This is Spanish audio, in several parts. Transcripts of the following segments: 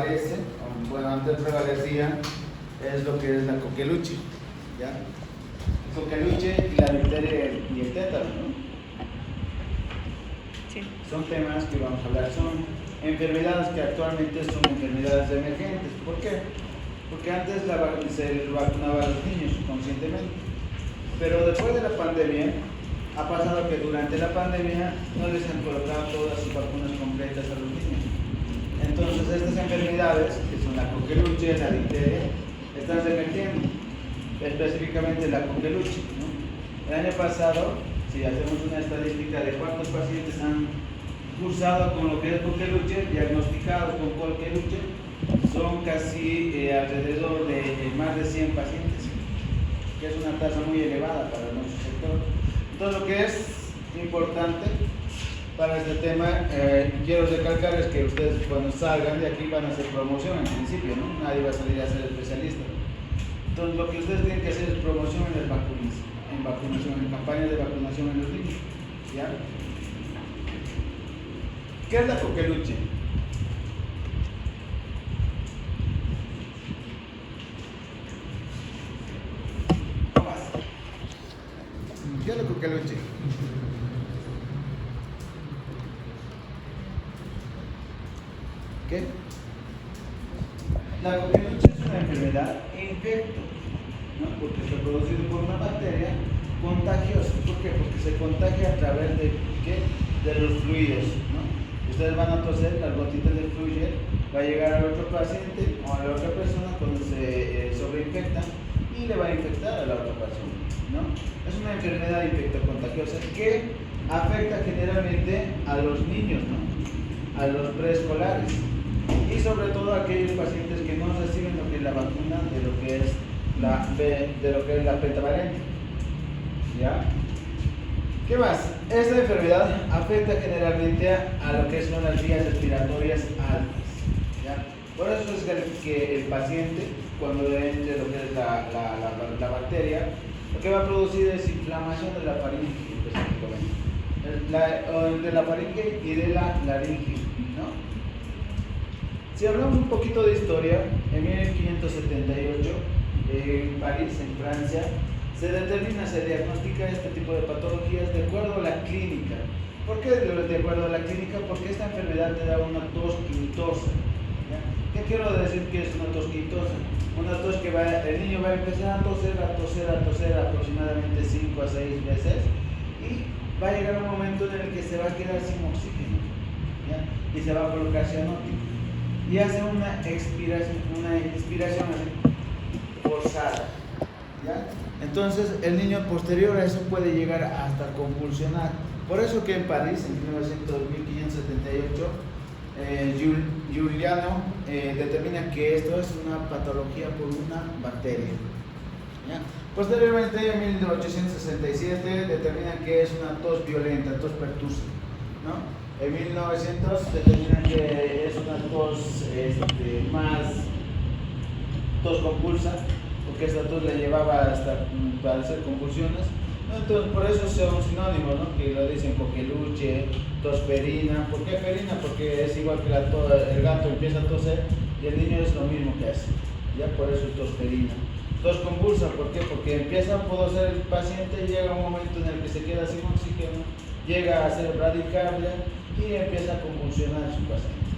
prevalece, bueno, antes prevalecía, es lo que es la coqueluche, ¿ya? El coqueluche y la difteria y el tétano, ¿no? Sí. Son temas que vamos a hablar, son enfermedades que actualmente son enfermedades emergentes. ¿Por qué? Porque antes se vacunaba a los niños conscientemente, pero después de la pandemia ha pasado que durante la pandemia no les han colocado todas sus vacunas completas a los niños. Entonces estas enfermedades, que son la coqueluche, la difteria, están revertiendo, específicamente la coqueluche, ¿no? El año pasado, si hacemos una estadística de cuántos pacientes han cursado con lo que es coqueluche, diagnosticados con coqueluche, son casi alrededor de más de 100 pacientes, que es una tasa muy elevada para nuestro sector. Entonces, lo que es importante para este tema, quiero recalcar es que ustedes cuando salgan de aquí van a hacer promoción en principio, ¿no? Nadie va a salir a ser especialista. Entonces, lo que ustedes tienen que hacer es promoción en las vacunas, en vacunación, en campañas de vacunación en los niños, ¿ya? ¿Qué es la coqueluche? ¿Qué es la coqueluche? ¿Qué? La coqueluche es una enfermedad infecto, ¿no? Porque está producido por una bacteria contagiosa. ¿Por qué? Porque se contagia a través de, ¿qué? De los fluidos, ¿no? Ustedes van a toser, las gotitas de fluido va a llegar al otro paciente o a la otra persona cuando se sobreinfecta y le va a infectar a la otra persona, ¿no? Es una enfermedad infectocontagiosa que afecta generalmente a los niños, ¿no? A los preescolares y sobre todo a aquellos pacientes que no reciben lo que es la vacuna de lo que es la pentavalente, ¿ya? ¿Qué más? Esta enfermedad afecta generalmente a lo que son las vías respiratorias altas, ¿ya? Por eso es que el paciente, cuando entre lo que es la bacteria, lo que va a producir es inflamación de la faringe específicamente, de la faringe y de la laringe, ¿no? Si hablamos un poquito de historia, en 1578, en París, en Francia, se diagnostica este tipo de patologías de acuerdo a la clínica. ¿Por qué de acuerdo a la clínica? Porque esta enfermedad te da una tos quintosa, ¿ya? ¿Qué quiero decir que es una tos quintosa? Una tos que el niño va a empezar a toser aproximadamente 5 a 6 veces y va a llegar un momento en el que se va a quedar sin oxígeno, ¿ya? Y se va a colocar cianótico y hace una inspiración así, forzada, ¿ya? Entonces el niño posterior a eso puede llegar hasta convulsionar. Por eso que en París, en 1578, Giuliano determina que esto es una patología por una bacteria, ¿ya? Posteriormente, en 1867, determina que es una tos violenta, tos pertusa, ¿no? En 1900 determinan que es una tos tos convulsa, porque esta tos le llevaba hasta padecer convulsiones, ¿no? Entonces, por eso son sinónimos, ¿no? Que lo dicen coqueluche, tosferina. ¿Por qué ferina? Porque es igual que el gato empieza a toser y el niño es lo mismo que hace, ya por eso es tosferina. Tos convulsa, ¿por qué? Porque empieza a toser el paciente y llega un momento en el que se queda sin oxígeno, llega a hacer bradicardia y empieza a convulsionar a su paciente,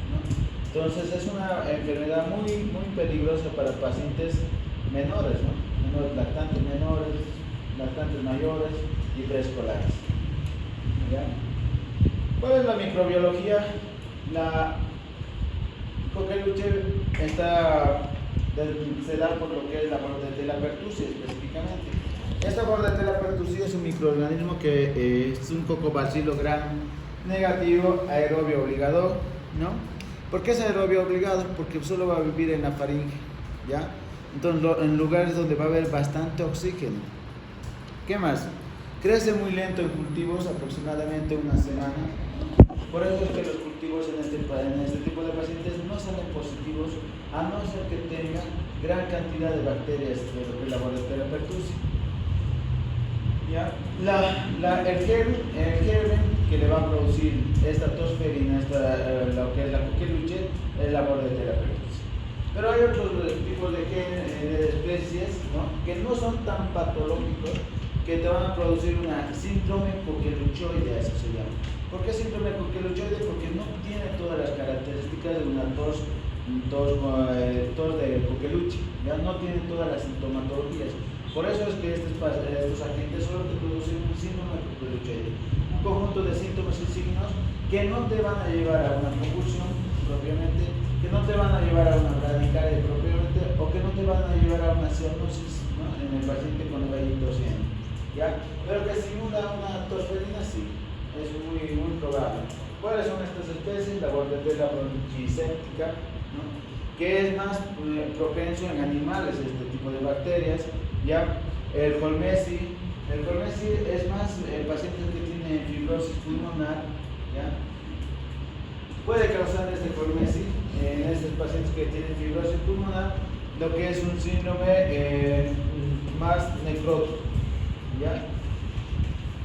¿no? Entonces es una enfermedad muy, muy peligrosa para pacientes menores, ¿no? Lactantes menores, lactantes mayores y preescolares, ¿ya? ¿Cuál es la microbiología? La coqueluche se da por lo que es la Bordetella pertussis específicamente. Esta Bordetella pertussis es un microorganismo que es un cocobacilo gram negativo, aerobio obligado, ¿no? ¿Por qué es aerobio obligado? Porque solo va a vivir en la faringe, ¿ya? Entonces, en lugares donde va a haber bastante oxígeno. ¿Qué más? Crece muy lento en cultivos, aproximadamente una semana. Por eso es que los cultivos en este tipo de pacientes no salen positivos, a no ser que tengan gran cantidad de bacterias de lo que es la Bordetella pertussis, ¿ya? El germen que le va a producir esta tosferina, lo que es la coqueluche, es la Bordetella pertussis. Pero hay otros tipos de especies, ¿no?, que no son tan patológicos, que te van a producir una síndrome coqueluchoidea, eso se llama. ¿Por qué síndrome coqueluchoide? Porque no tiene todas las características de una tos de coqueluche, ya no tiene todas las sintomatologías. Por eso es que estos agentes solo te producen un síndrome coqueluchoide, un conjunto de síntomas y signos que no te van a llevar a una convulsión propiamente, que no te van a llevar a una bradicardia propiamente, o que no te van a llevar a una cianosis, ¿no?, en el paciente cuando vaya tosiendo, ¿ya? Pero que simula una tosferina, sí, es muy probable. ¿Cuáles son estas especies? La Bordetella bronchiséptica, ¿no?, que es más propenso en animales, este tipo de bacterias, ¿ya? El Holmesi es más pacientes que tienen fibrosis pulmonar, ¿ya? Puede causar este Holmesi en estos pacientes que tienen fibrosis pulmonar, lo que es un síndrome más necrótico, ¿ya?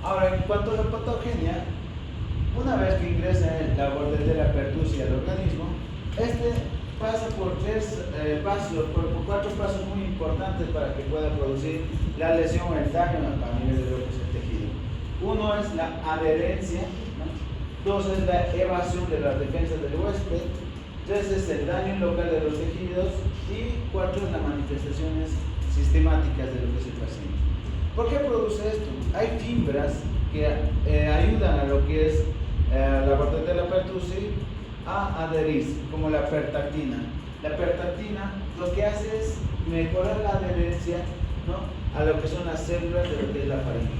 Ahora, en cuanto a la patogenia, una vez que ingresa la Bordetella pertussis al organismo, pasa por cuatro pasos muy importantes para que pueda producir la lesión o el daño a nivel de lo que es el tejido. Uno es la adherencia, ¿no? Dos es la evasión de las defensas del huésped. Tres es el daño local de los tejidos. Y cuatro es las manifestaciones sistemáticas de lo que es el paciente. ¿Por qué produce esto? Hay fibras que ayudan a lo que es la Bordetella pertussis a adherirse, como la pertactina. La pertactina lo que hace es mejorar la adherencia, ¿no?, a lo que son las células de lo que es la faringe,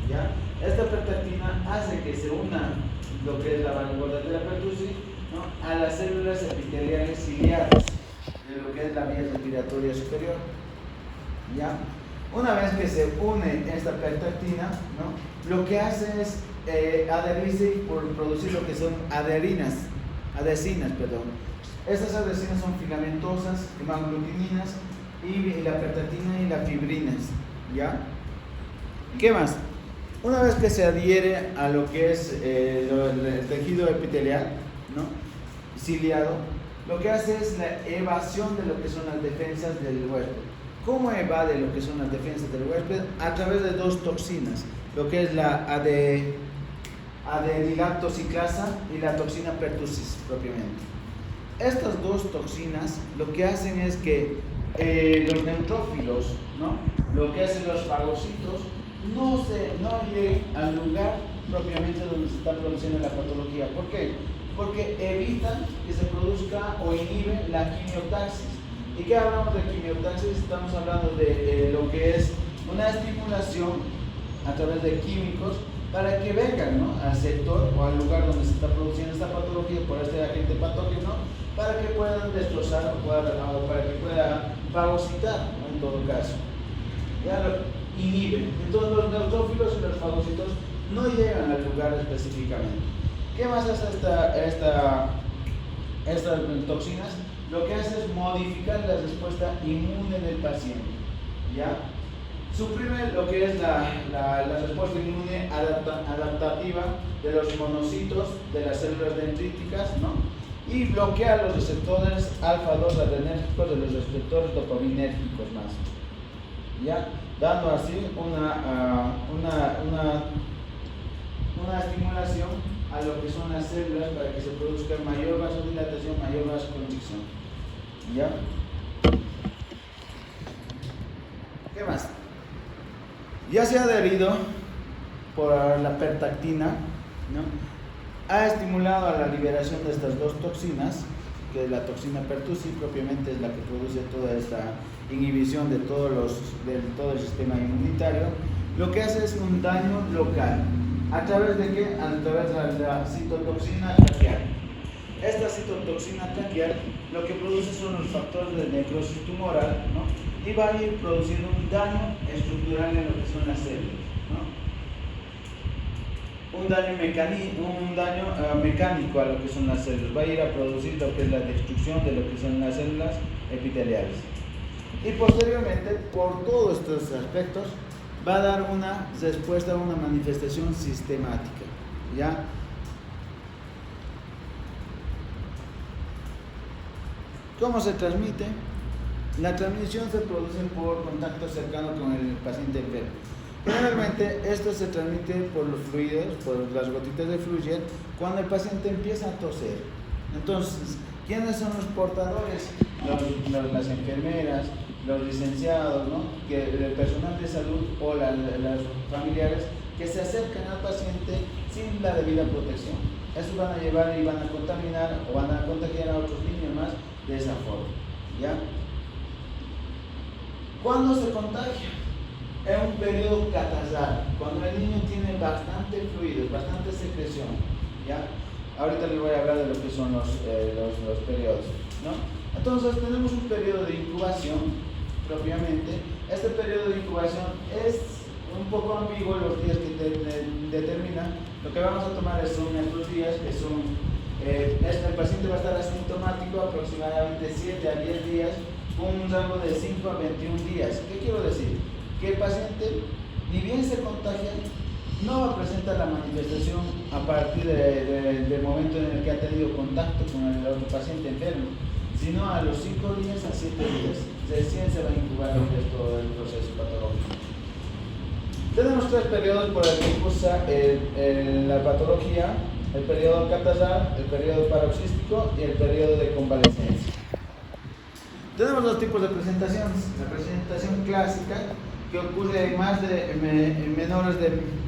¿ya? Esta pertactina hace que se una lo que es la Bordetella pertussis, ¿no?, a las células epiteliales ciliadas de lo que es la vía respiratoria superior, ¿ya? Una vez que se une esta pertactina, ¿no?, lo que hace es adherirse y producir lo que son adhesinas. Estas adhesinas son filamentosas, hemanglutininas, y la pertactina y las fibrinas, ¿ya? ¿Qué más? Una vez que se adhiere a lo que es el tejido epitelial, ¿no?, ciliado, lo que hace es la evasión de lo que son las defensas del huésped. ¿Cómo evade lo que son las defensas del huésped? A través de dos toxinas, lo que es la aderilactociclasa y la toxina pertussis propiamente. Estas dos toxinas lo que hacen es que los neutrófilos, ¿no?, lo que hacen los fagocitos, no lleguen al lugar propiamente donde se está produciendo la patología. ¿Por qué? Porque evitan que se produzca o inhibe la quimiotaxis. ¿Y qué hablamos de quimiotaxis? Estamos hablando de lo que es una estimulación a través de químicos para que vengan, ¿no?, al sector o al lugar donde se está produciendo esta patología por este agente patógeno, para que puedan destrozar o para que pueda fagocitar, ¿no?, en todo caso. Ya lo inhiben. Entonces los neutrófilos y los fagocitos no llegan al lugar específicamente. ¿Qué más hace estas toxinas? Lo que hace es modificar la respuesta inmune del paciente, ¿ya? Suprime lo que es la respuesta inmune adaptativa de los monocitos de las células dendríticas, ¿no?, y bloquea los receptores alfa-2 adrenérgicos de los receptores dopaminérgicos más, ¿ya?, dando así una estimulación a lo que son las células para que se produzca mayor vasodilatación, mayor vasoconstricción, ¿ya? ¿Qué más? Ya se ha adherido por la pertactina, ¿no?, ha estimulado a la liberación de estas dos toxinas, que la toxina pertussis propiamente es la que produce toda esta inhibición de todo el sistema inmunitario. Lo que hace es un daño local. ¿A través de qué? A través de la citotoxina traqueal. Esta citotoxina traqueal lo que produce son los factores de necrosis tumoral, ¿no?, y va a ir produciendo un daño estructural en lo que son las células, ¿no?, un daño mecánico a lo que son las células. Va a ir a producir lo que es la destrucción de lo que son las células epiteliales. Y posteriormente, por todos estos aspectos, va a dar una respuesta, una manifestación sistemática. ¿ya? ¿Cómo se transmite? La transmisión se produce por contacto cercano con el paciente enfermo. Generalmente esto se transmite por los fluidos, por las gotitas de fluye, cuando el paciente empieza a toser. Entonces, ¿quiénes son los portadores? Las enfermeras, los licenciados, ¿no? El personal de salud o las familiares que se acercan al paciente sin la debida protección. Eso van a llevar y van a contaminar o van a contagiar a otros niños más de esa forma, ¿ya? ¿Cuándo se contagia? En un periodo catarral, cuando el niño tiene bastante fluido, bastante secreción, ¿ya? Ahorita les voy a hablar de lo que son los periodos, ¿no? Entonces tenemos un periodo de incubación propiamente. Este periodo de incubación es un poco ambiguo los días que determina. Lo que vamos a tomar son estos días que son, el paciente va a estar asintomático aproximadamente 7 a 10 días con un rango de 5 a 21 días. ¿Qué quiero decir? Que el paciente, ni bien se contagia, no va a presentar la manifestación a partir del momento en el que ha tenido contacto con el otro paciente enfermo, sino a los 5 días a 7 días. Recién se va a incubar el resto del proceso patológico. Tenemos 3 periodos por el que cursa la patología: el periodo catarral, el periodo paroxístico y el periodo de convalecencia. Tenemos 2 tipos de presentaciones: la presentación clásica, que ocurre en menores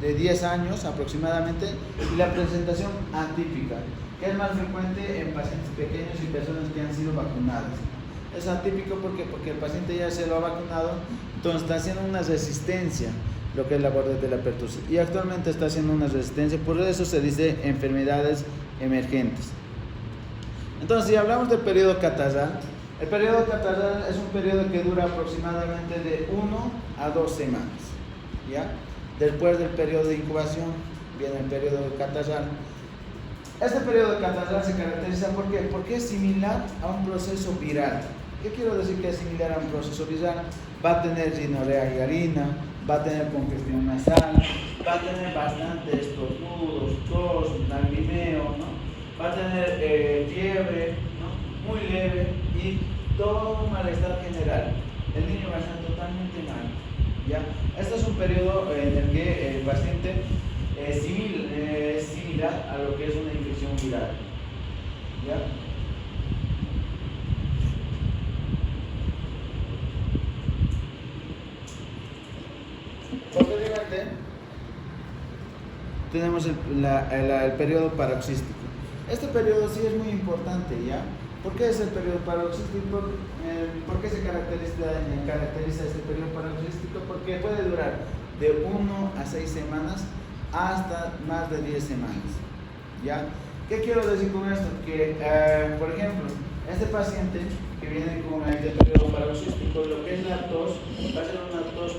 de 10 años aproximadamente, y la presentación atípica, que es más frecuente en pacientes pequeños y personas que han sido vacunadas. Es atípico porque el paciente ya se lo ha vacunado, entonces está haciendo una resistencia, lo que es la borde de la pertussis, y actualmente está haciendo una resistencia, por eso se dice enfermedades emergentes. Entonces, si hablamos del periodo catarral, el periodo catarral es un periodo que dura aproximadamente de 1 a 2 semanas, ¿ya? Después del periodo de incubación viene el periodo catarral. Este periodo catarral se caracteriza ¿por qué? Porque es similar a un proceso viral. ¿Qué quiero decir que es similar a un proceso viral? Va a tener rinorrea y harina, va a tener congestión nasal, va a tener bastantes estornudos, tos, lagrimeo, ¿no? Va a tener fiebre, ¿no? Muy leve, y todo un malestar general. El niño va a estar totalmente mal, ¿ya? Este es un periodo en el que el paciente es similar a lo que es una infección viral, ¿ya? Posteriormente tenemos el periodo paroxístico. Este periodo sí es muy importante, ¿ya? ¿Por qué es el periodo paroxístico? ¿Por qué se caracteriza este periodo paroxístico? Porque puede durar de 1 a 6 semanas hasta más de 10 semanas, ¿ya? ¿Qué quiero decir con esto? Que, por ejemplo, este paciente que viene con este periodo paroxístico, lo que es la tos, va a ser una tos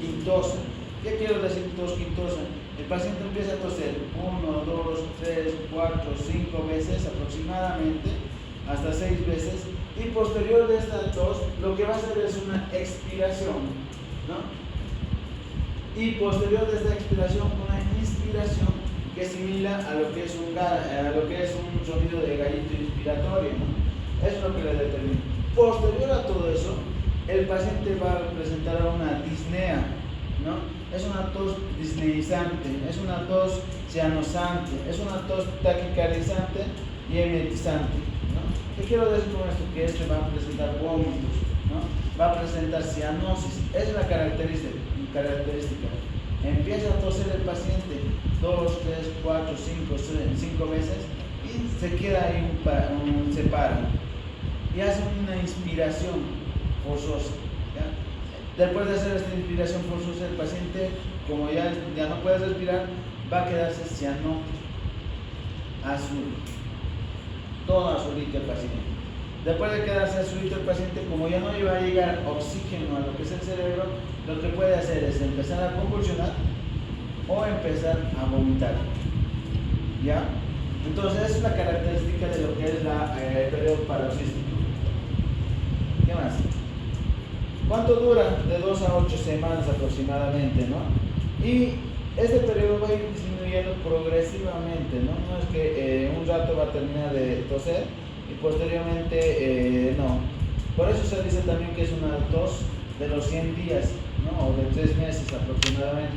quintosa. ¿Qué quiero decir tos quintosa? El paciente empieza a toser 1, 2, 3, 4, 5 veces aproximadamente, hasta 6 veces, y posterior de esta tos, lo que va a hacer es una expiración, ¿no? Y posterior de esta expiración, una inspiración que es similar a lo que es un sonido de gallito inspiratorio, ¿no? Eso es lo que le determina. Posterior a todo eso, el paciente va a presentar una disnea, ¿no? Es una tos disneizante, es una tos cianosante, es una tos taquicardizante y emetizante, ¿no? ¿Qué quiero decir con esto? Que este va a presentar vómitos, ¿no? Va a presentar cianosis. Es la característica. Empieza a toser el paciente 2, 3, 4, 5 veces y se queda ahí, se para y hace una inspiración forzosa, ¿ya? Después de hacer esta inspiración forzosa, el paciente, como ya no puede respirar, va a quedarse cianótico, azul, todo azulito el paciente. Después de quedarse azulito el paciente, como ya no iba a llegar oxígeno a lo que es el cerebro, lo que puede hacer es empezar a convulsionar o empezar a vomitar, ¿ya? Entonces, esa es la característica de lo que es el periodo paroxístico. ¿Qué más? ¿Cuánto dura? De 2 a 8 semanas aproximadamente, ¿no? Y este periodo va a ir disminuyendo disminuyendo progresivamente, ¿no? No es que un rato va a terminar de toser y posteriormente no. Por eso se dice también que es una tos de los 100 días, ¿no? O de 3 meses aproximadamente.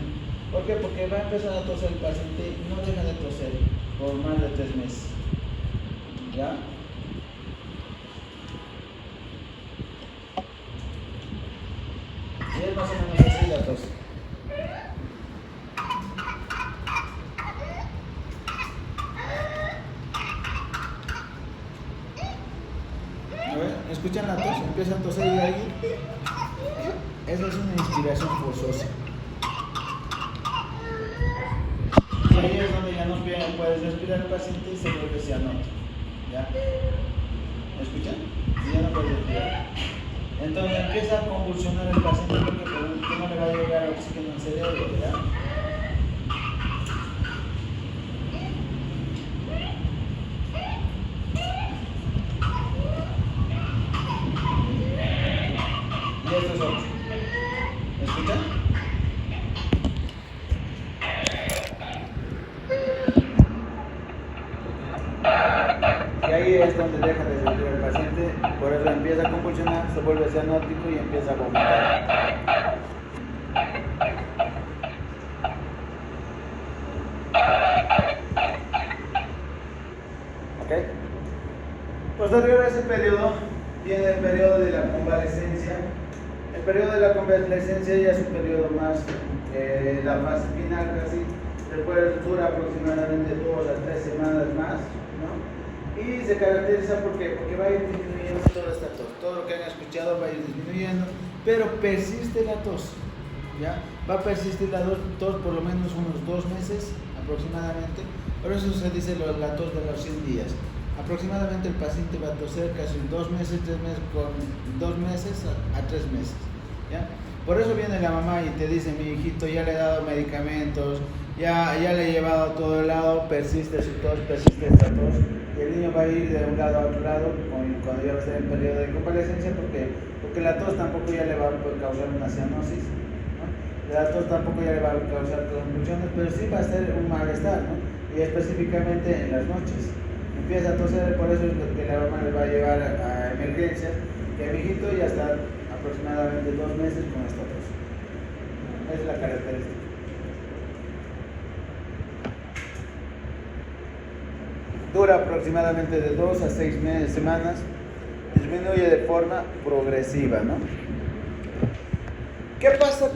¿Por qué? Porque va a empezar a toser el paciente y no deja de toser por más de 3 meses. ¿Ya? Y es más o menos así la tos. A ver, ¿escuchan la tos? Empieza a toser y ahí. Esa es una inspiración forzosa. Y ahí es donde ya no puedes respirar el paciente y se vuelve cianótico. ¿Ya? ¿Escuchan? Y ya no puede respirar. Entonces empieza a convulsionar el paciente porque no le va a llegar oxígeno al cerebro, ¿ya? Y esto es otro. ¿Escuchan? Y ahí es donde deja de respirar el paciente, por eso empieza a convulsionar, se vuelve cianótico y empieza a vomitar. ¿Ok? Posterior a ese periodo viene el periodo de la convalescencia. El periodo de la convalescencia ya es un periodo más, la fase final casi, después dura aproximadamente 2 a 3 semanas más, ¿no? Y se caracteriza porque va a ir disminuyendo toda esta tos, todo lo que han escuchado va a ir disminuyendo, pero persiste la tos, ¿ya? Va a persistir la tos por lo menos unos 2 meses aproximadamente, por eso se dice la tos de los 100 días. Aproximadamente el paciente va a toser casi 2 meses, 3 meses, con 2 meses a 3 meses, ¿ya? Por eso viene la mamá y te dice, mi hijito, ya le he dado medicamentos, ya le he llevado a todo lado, persiste su tos, persiste esta tos, y el niño va a ir de un lado a otro lado cuando ya va a estar en periodo de convalescencia, porque la tos tampoco ya le va a causar una cianosis, ¿no? La tos tampoco ya le va a causar convulsiones, pero sí va a ser un malestar, ¿no? Y específicamente en las noches. Empieza a toser, por eso es que la mamá le va a llevar a emergencias, que mi hijito ya está aproximadamente 2 meses con esta tos. Esa es la característica. Dura aproximadamente de 2 a 6 semanas, disminuye de forma progresiva, ¿no? ¿Qué pasa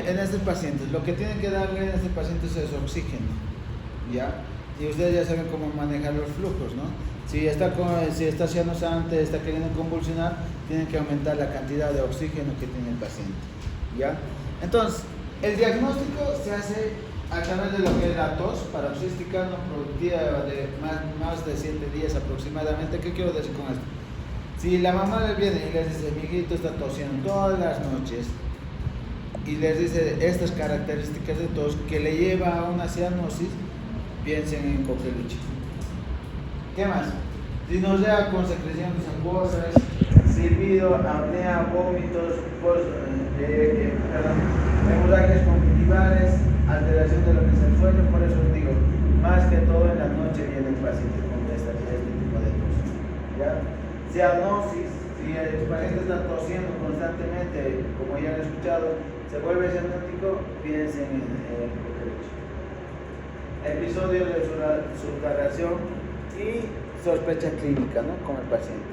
en estos pacientes? Lo que tienen que darle a estos pacientes es oxígeno, ¿ya? Y ustedes ya saben cómo manejar los flujos, ¿no? Si está cianosante, está queriendo convulsionar, tienen que aumentar la cantidad de oxígeno que tiene el paciente, ¿ya? Entonces, el diagnóstico se hace a través de lo que es la tos paroxística no productiva de más de 7 días aproximadamente. ¿Qué quiero decir con esto? Si la mamá les viene y les dice, mi hijito está tosiendo todas las noches, y les dice estas características de tos que le lleva a una cianosis, piensen en coqueluche. ¿Qué más? Dinosea con secreciones acuosas, silbido, apnea, vómitos, hemorragias conjuntivales, alteración de lo que es el sueño. Por eso les digo, más que todo en la noche viene el paciente con este tipo de tos, ¿ya? Cianosis, si el paciente está tosiendo constantemente, como ya han escuchado, se vuelve cianótico, piensen en el coqueluche. Episodio de sudoración y sospecha clínica, ¿no? Con el paciente.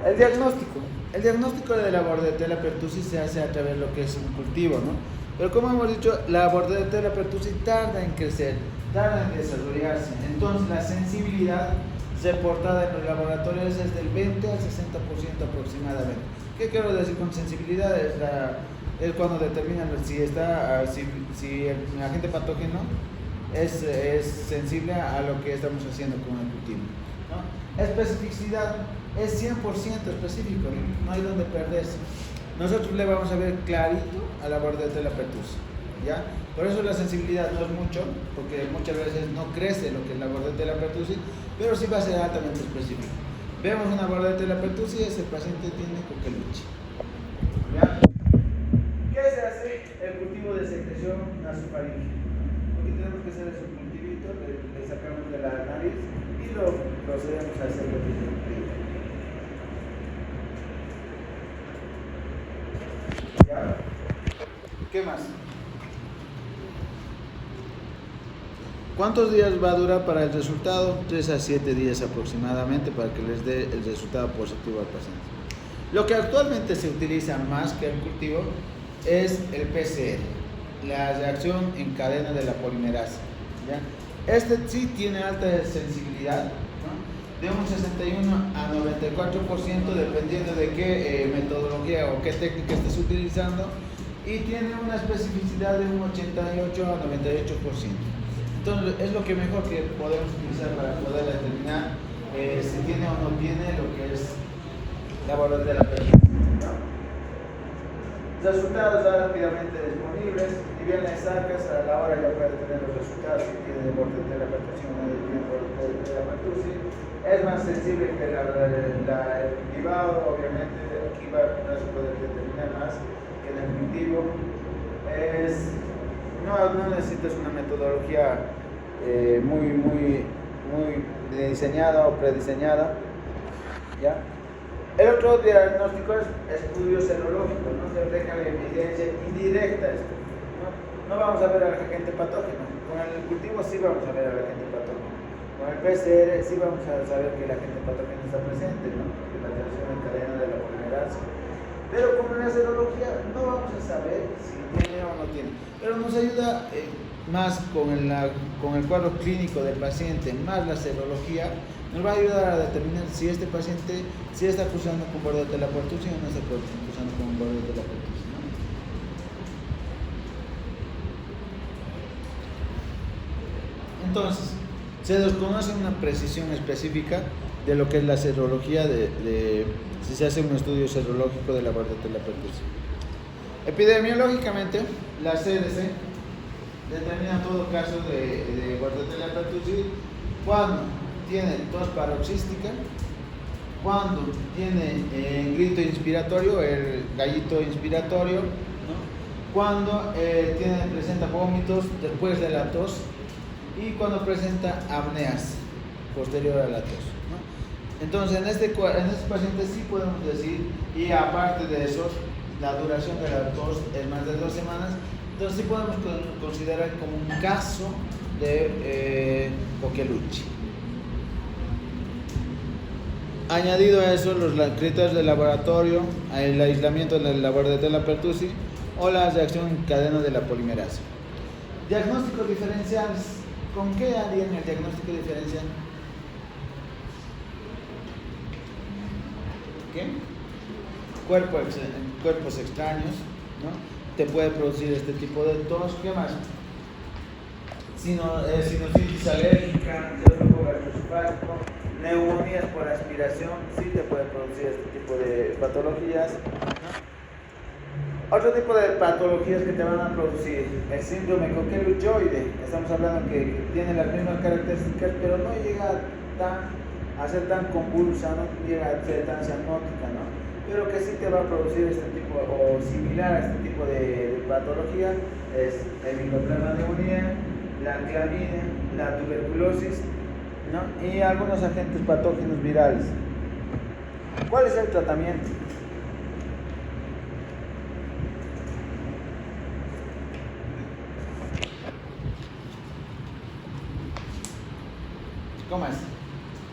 El diagnóstico de la bordetella pertussis se hace a través de lo que es un cultivo, ¿no? Pero como hemos dicho, la bordetella pertussis tarda en crecer, tarda en desarrollarse. Entonces la sensibilidad reportada en los laboratorios es del 20 al 60% aproximadamente. ¿Qué quiero decir con sensibilidad? Es cuando determinan si el agente patógeno es sensible a lo que estamos haciendo con el cultivo, ¿no? Especificidad es 100% específico, no hay donde perderse. Nosotros le vamos a ver clarito a la bordetella pertussis, ¿ya? Por eso la sensibilidad no es mucho, porque muchas veces no crece lo que es la bordetella pertussis, pero sí va a ser altamente específico. Vemos una bordetella pertussis, el paciente tiene coqueluche, ¿ya? ¿Qué se hace? El cultivo de secreción nasofaríngea. Lo que tenemos que hacer es un cultivito poquito, le sacamos de la nariz y lo procedemos a hacer lo que yo digo. ¿Ya? ¿Qué más? ¿Cuántos días va a durar para el resultado? 3 a 7 días aproximadamente para que les dé el resultado positivo al paciente. Lo que actualmente se utiliza más que el cultivo es el PCR, la reacción en cadena de la polimerasa, ¿ya? Este sí tiene alta sensibilidad, ¿no? De un 61 a 94% dependiendo de qué metodología o qué técnica estés utilizando, y tiene una especificidad de un 88 a 98%. Entonces es lo que mejor que podemos utilizar para poder determinar si tiene o no tiene lo que es la valor de la persona. Resultados rápidamente disponibles, y bien le sacas a la hora ya puedes tener los resultados si tiene borde de la percusión o no tiene borde de la percusión. Es más sensible que el cultivado, obviamente aquí no se puede determinar más que en el cultivo. No necesitas una metodología muy diseñada o prediseñada, ¿ya? El otro diagnóstico es estudio serológico, no se deja evidencia indirecta esto, ¿no? No vamos a ver al agente patógeno, con el cultivo sí vamos a ver al agente patógeno, con el PCR sí vamos a saber que el agente patógeno está presente, ¿no? Que la reacción en cadena de la polimerasa. Pero con la serología no vamos a saber si tiene o no tiene, pero nos ayuda más con el cuadro clínico del paciente, más la serología, nos va a ayudar a determinar si este paciente sí está cursando con borde de la pertusión o no está cursando con borde de la pertusión, ¿no? Entonces, se desconoce una precisión específica de lo que es la serología si se hace un estudio serológico de la borde de la pertusión. Epidemiológicamente, la CDC determina todo caso de borde de la pertusión cuando tiene tos paroxística, cuando tiene grito inspiratorio, el gallito inspiratorio, ¿no? Cuando presenta vómitos después de la tos y cuando presenta apneas posterior a la tos, ¿no? Entonces en este paciente sí podemos decir, y aparte de eso, la duración de la tos es más de 2 semanas, entonces sí podemos considerar como un caso de Coqueluche. Añadido a eso, los criterios de laboratorio, el aislamiento del borde de la pertusis o la reacción en cadena de la polimerasa. Diagnósticos diferenciales. ¿Con qué harían el diagnóstico diferencial? ¿Qué? Cuerpos extraños, ¿no? Te puede producir este tipo de tos. ¿Qué más? Sinusitis alérgica, reflujo gastroesofágico, neumonías por aspiración, sí te puede producir este tipo de patologías. Otro tipo de patologías que te van a producir, el síndrome coqueluchoide, estamos hablando que tiene las mismas características, pero no llega a ser tan convulsa, no llega a ser tan cianótica, ¿no? Pero que sí te va a producir este tipo, o similar a este tipo de patología, es el micoplasma neumonía, la clamida, la tuberculosis, ¿no? Y algunos agentes patógenos virales. ¿Cuál es el tratamiento? ¿Cómo es?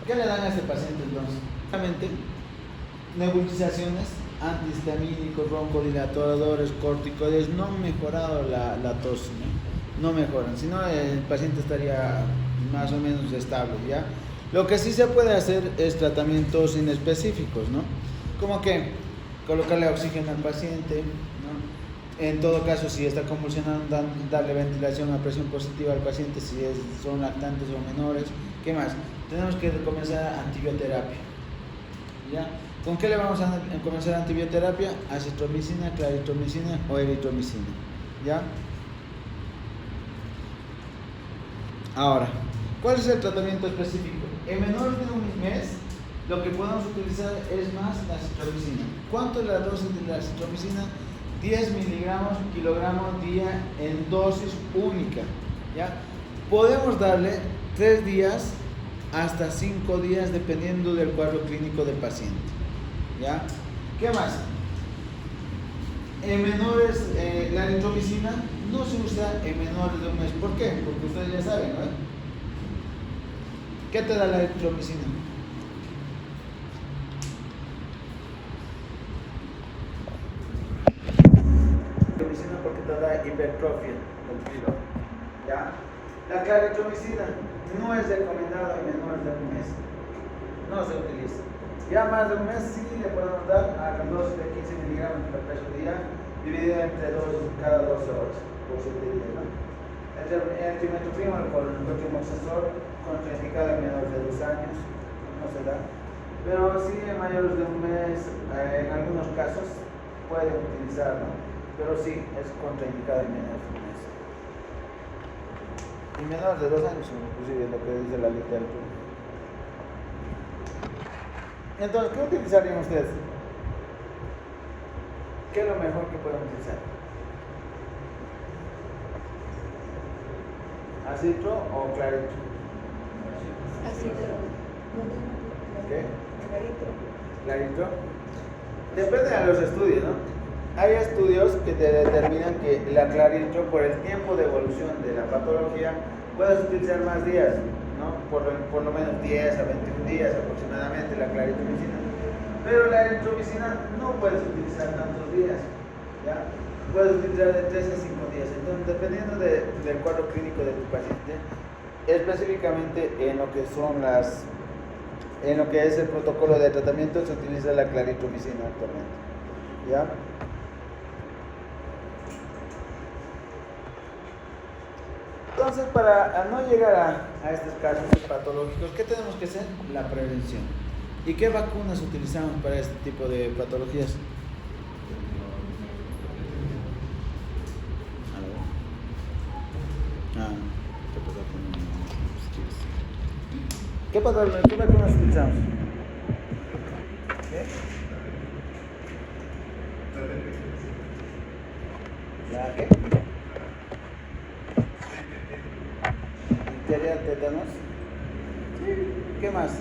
¿Qué le dan a este paciente entonces? Realmente, nebulizaciones, antihistamínicos, broncodilatadores, corticoides, no han mejorado la tos, no mejoran, si no el paciente estaría más o menos estable, ¿ya? Lo que sí se puede hacer es tratamientos inespecíficos, ¿no? Como que colocarle oxígeno al paciente, ¿no? En todo caso, si está convulsionando, darle ventilación a presión positiva al paciente si son lactantes o menores. ¿Qué más? Tenemos que comenzar antibioterapia, ¿ya? ¿Con qué le vamos a comenzar antibioterapia? Acitromicina, claritromicina o eritromicina, ¿ya? Ahora, ¿cuál es el tratamiento específico? En menor de un mes, lo que podemos utilizar es más la acitromicina. ¿Cuánto es la dosis de la acitromicina? 10 miligramos kilogramo día en dosis única, ¿ya? podemos darle 3 días hasta 5 días dependiendo del cuadro clínico del paciente. ¿Ya? ¿Qué más? En menores, la eritromicina no se usa en menores de un mes. ¿Por qué? Porque ustedes ya saben, ¿no? ¿Qué te da la eritromicina? Eritromicina porque te da hipertrofia del filo. ¿Ya? La claritromicina no es recomendada en menores de un mes. No se utiliza. Ya más de un mes sí le podemos dar a la dosis de 15 miligramos por peso día, dividida entre cada 12 horas, por 7 días, ¿no? El trimetoprimo, el cotrimoxazol, contraindicado en menores de 2 años, no se da. Pero sí en mayores de un mes, en algunos casos, pueden utilizarlo, pero sí es contraindicado en menores de un mes. Y menores de 2 años, inclusive, lo que dice la literatura. Entonces, ¿qué utilizarían ustedes? ¿Qué es lo mejor que pueden utilizar? ¿Acitro o clarito? Acitro. ¿Qué? Clarito. ¿Clarito? Depende de los estudios, ¿no? Hay estudios que te determinan que la clarito, por el tiempo de evolución de la patología, puedes utilizar más días, ¿no? Por lo menos 10 a 21 días aproximadamente la claritromicina. Pero la eritromicina no puedes utilizar tantos días, ¿ya? Puedes utilizar de 3 a 5 días. Entonces, dependiendo del cuadro clínico de tu paciente, específicamente en lo que es el protocolo de tratamiento, se utiliza la claritromicina actualmente, ¿ya? Entonces, para no llegar a estos casos patológicos, ¿qué tenemos que hacer? La prevención. ¿Y qué vacunas utilizamos para este tipo de patologías? ¿Qué vacunas utilizamos? ¿Qué? ¿La qué? ¿Difteria, tétanos? ¿Qué más?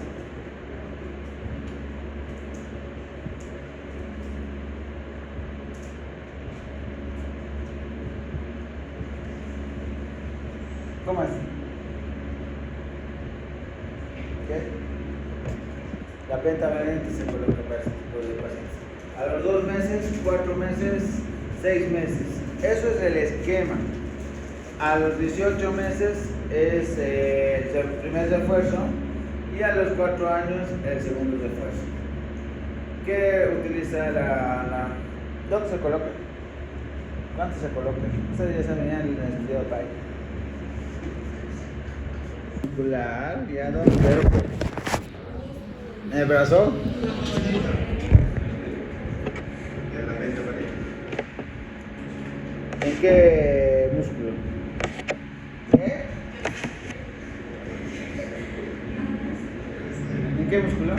¿Cómo es? ¿Qué? La pentavalente se coloca para este tipo de pacientes. A los 2 meses, 4 meses, 6 meses. Eso es el esquema. A los 18 meses es el primer refuerzo y a los 4 años el segundo refuerzo. ¿Qué utiliza ¿Dónde se coloca? ¿Cuánto se coloca? Ustedes ya saben, ya el estudiado para ahí. Ya no, ¿en el brazo? ¿En qué músculo? ¿Qué? ¿En qué músculo?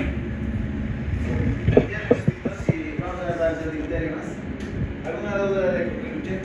Ya necesito si vamos a dar el difteria más. ¿Alguna duda de que escuché?